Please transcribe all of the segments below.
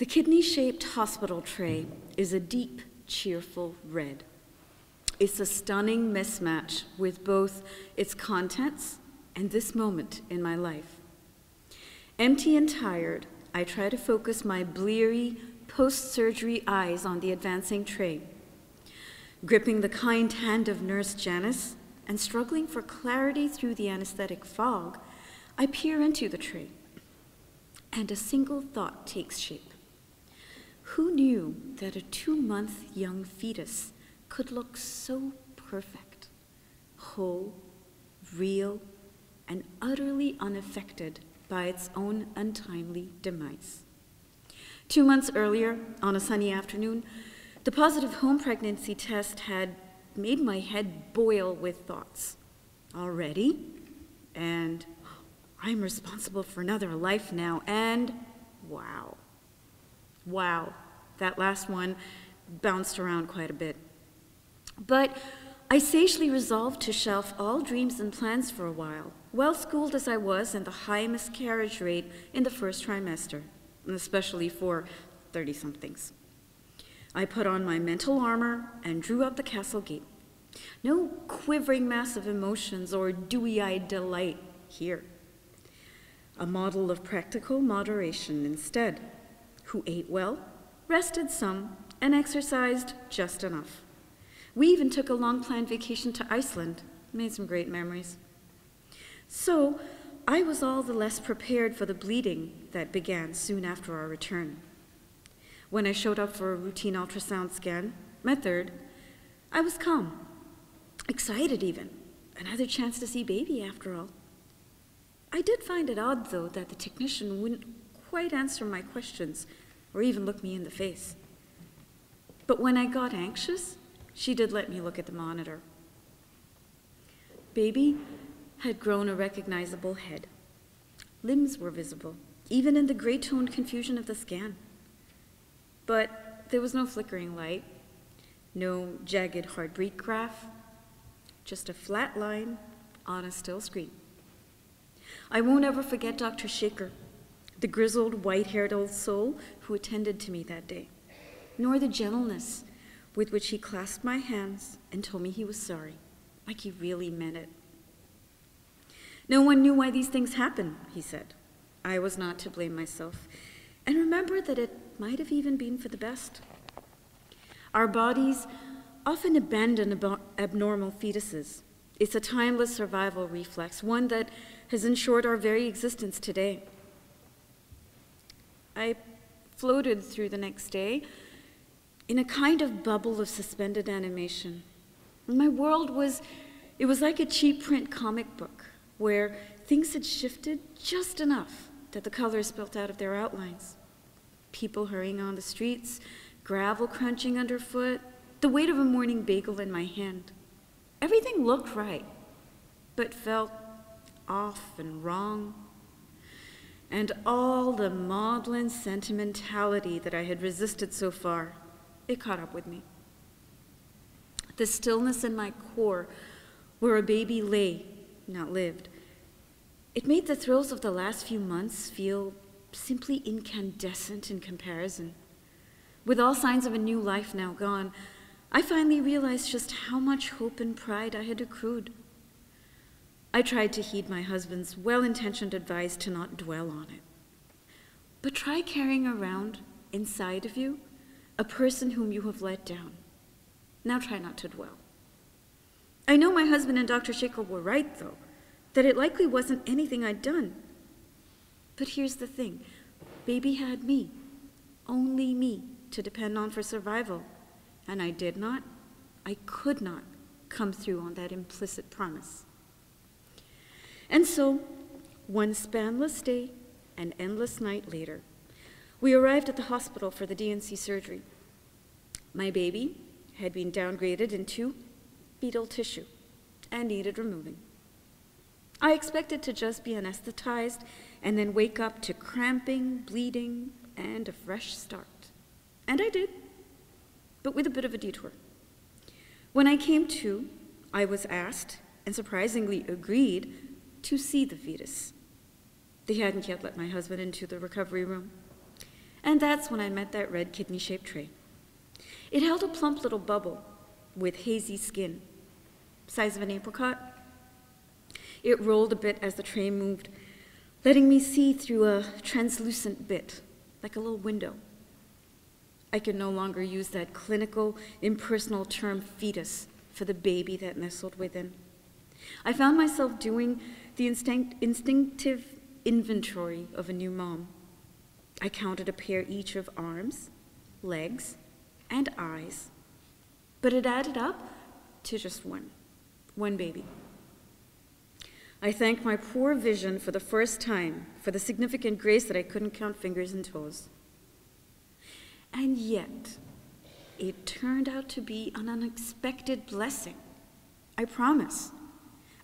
The kidney-shaped hospital tray is a deep, cheerful red. It's a stunning mismatch with both its contents and this moment in my life. Empty and tired, I try to focus my bleary, post-surgery eyes on the advancing tray. Gripping the kind hand of Nurse Janice and struggling for clarity through the anesthetic fog, I peer into the tray, and a single thought takes shape. Who knew that a 2-month young fetus could look so perfect, whole, real, and utterly unaffected by its own untimely demise? 2 months earlier, on a sunny afternoon, the positive home pregnancy test had made my head boil with thoughts. Already? And I'm responsible for another life now, and wow. Wow, that last one bounced around quite a bit. But I sagely resolved to shelf all dreams and plans for a while, well-schooled as I was in the high miscarriage rate in the first trimester, especially for 30-somethings. I put on my mental armor and drew up the castle gate. No quivering mass of emotions or dewy-eyed delight here. A model of practical moderation instead, who ate well, rested some, and exercised just enough. We even took a long-planned vacation to Iceland, made some great memories. So I was all the less prepared for the bleeding that began soon after our return. When I showed up for a routine ultrasound scan, my third, I was calm, excited even, another chance to see baby after all. I did find it odd, though, that the technician wouldn't quite answer my questions or even look me in the face. But when I got anxious, she did let me look at the monitor. Baby had grown a recognizable head. Limbs were visible, even in the gray-toned confusion of the scan. But there was no flickering light, no jagged heartbeat graph, just a flat line on a still screen. I won't ever forget Dr. Shaker, the grizzled, white-haired old soul who attended to me that day, nor the gentleness with which he clasped my hands and told me he was sorry, like he really meant it. No one knew why these things happen, he said. I was not to blame myself, and remembered that it might have even been for the best. Our bodies often abandon abnormal fetuses. It's a timeless survival reflex, one that has ensured our very existence today. I floated through the next day in a kind of bubble of suspended animation. My world was like a cheap print comic book where things had shifted just enough that the colors spilt out of their outlines. People hurrying on the streets, gravel crunching underfoot, the weight of a morning bagel in my hand. Everything looked right, but felt off and wrong. And all the maudlin sentimentality that I had resisted so far, it caught up with me. The stillness in my core, where a baby lay, not lived, it made the thrills of the last few months feel simply incandescent in comparison. With all signs of a new life now gone, I finally realized just how much hope and pride I had accrued. I tried to heed my husband's well-intentioned advice to not dwell on it. But try carrying around, inside of you, a person whom you have let down. Now try not to dwell. I know my husband and Dr. Shaker were right, though, that it likely wasn't anything I'd done. But here's the thing. Baby had me, only me, to depend on for survival. And I could not come through on that implicit promise. And so, one spanless day and endless night later, we arrived at the hospital for the DNC surgery. My baby had been downgraded into fetal tissue and needed removing. I expected to just be anesthetized and then wake up to cramping, bleeding, and a fresh start. And I did, but with a bit of a detour. When I came to, I was asked, and surprisingly agreed, to see the fetus. They hadn't yet let my husband into the recovery room. And that's when I met that red kidney-shaped tray. It held a plump little bubble with hazy skin, size of an apricot. It rolled a bit as the tray moved, letting me see through a translucent bit, like a little window. I could no longer use that clinical, impersonal term fetus for the baby that nestled within. I found myself doing the instinctive inventory of a new mom. I counted a pair each of arms, legs, and eyes, but it added up to just one baby. I thanked my poor vision for the first time for the significant grace that I couldn't count fingers and toes. And yet, it turned out to be an unexpected blessing. I promise.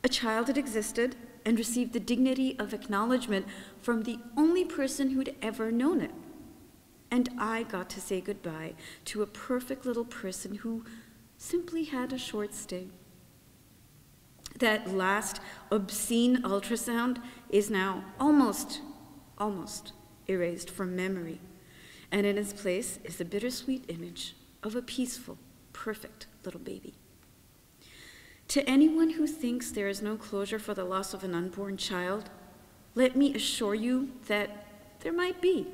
A child had existed and received the dignity of acknowledgement from the only person who'd ever known it. And I got to say goodbye to a perfect little person who simply had a short stay. That last obscene ultrasound is now almost erased from memory. And in its place is the bittersweet image of a peaceful, perfect little baby. To anyone who thinks there is no closure for the loss of an unborn child, let me assure you that there might be,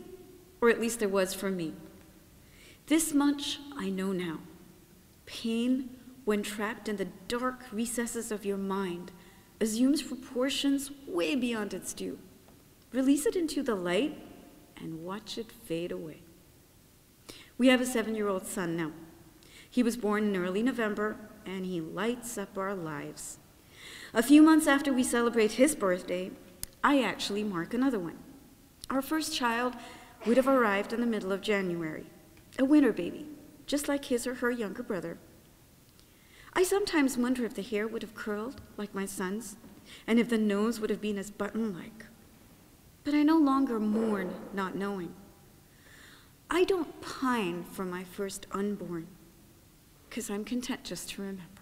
or at least there was for me. This much I know now. Pain, when trapped in the dark recesses of your mind, assumes proportions way beyond its due. Release it into the light and watch it fade away. We have a 7-year-old son now. He was born in early November, and he lights up our lives. A few months after we celebrate his birthday, I actually mark another one. Our first child would have arrived in the middle of January, a winter baby, just like his or her younger brother. I sometimes wonder if the hair would have curled like my son's, and if the nose would have been as button-like. But I no longer mourn not knowing. I don't pine for my first unborn, because I'm content just to remember.